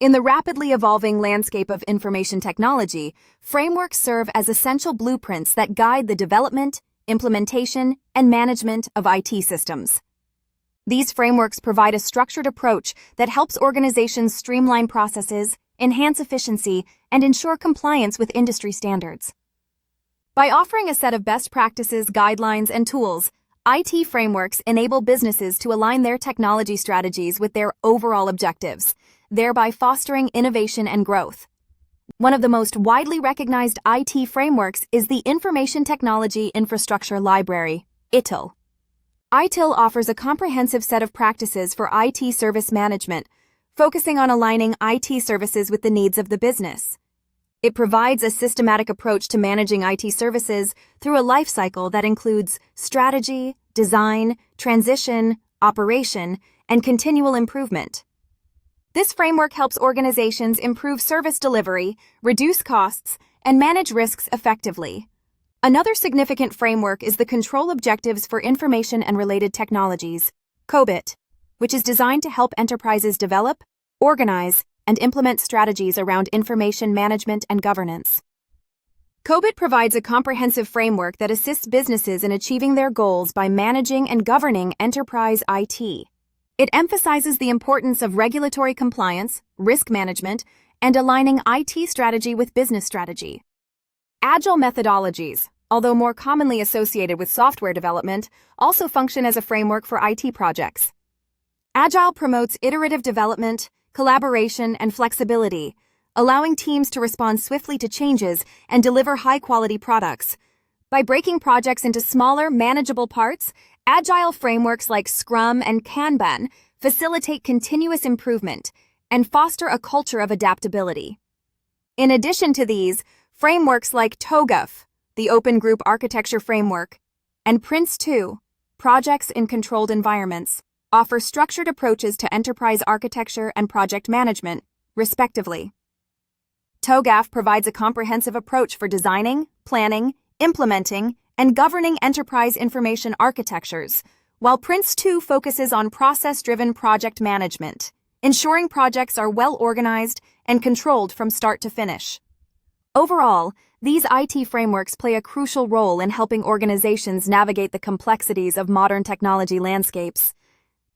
In the rapidly evolving landscape of information technology, frameworks serve as essential blueprints that guide the development, implementation, and management of IT systems. These frameworks provide a structured approach that helps organizations streamline processes, enhance efficiency, and ensure compliance with industry standards. By offering a set of best practices, guidelines, and tools, IT frameworks enable businesses to align their technology strategies with their overall objectives, thereby fostering innovation and growth. One of the most widely recognized IT frameworks is the Information Technology Infrastructure Library, ITIL. ITIL offers a comprehensive set of practices for IT service management, focusing on aligning IT services with the needs of the business. It provides a systematic approach to managing IT services through a life cycle that includes strategy, design, transition, operation, and continual improvement. This framework helps organizations improve service delivery, reduce costs, and manage risks effectively. Another significant framework is the Control Objectives for Information and Related Technologies, COBIT, which is designed to help enterprises develop, organize, and implement strategies around information management and governance. COBIT provides a comprehensive framework that assists businesses in achieving their goals by managing and governing enterprise IT. It emphasizes the importance of regulatory compliance, risk management, and aligning IT strategy with business strategy. Agile methodologies, although more commonly associated with software development, also function as a framework for IT projects. Agile promotes iterative development, collaboration, and flexibility, allowing teams to respond swiftly to changes and deliver high-quality products. By breaking projects into smaller, manageable parts, Agile frameworks like Scrum and Kanban facilitate continuous improvement and foster a culture of adaptability. In addition to these, frameworks like TOGAF, the Open Group Architecture Framework, and Prince2, Projects in Controlled Environments, offer structured approaches to enterprise architecture and project management, respectively. TOGAF provides a comprehensive approach for designing, planning, implementing, and governing enterprise information architectures, while Prince2 focuses on process-driven project management, ensuring projects are well organized and controlled from start to finish. Overall, these IT frameworks play a crucial role in helping organizations navigate the complexities of modern technology landscapes.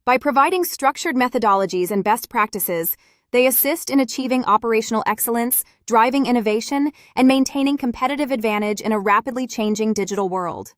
By providing structured methodologies and best practices, they assist in achieving operational excellence, driving innovation, and maintaining competitive advantage in a rapidly changing digital world.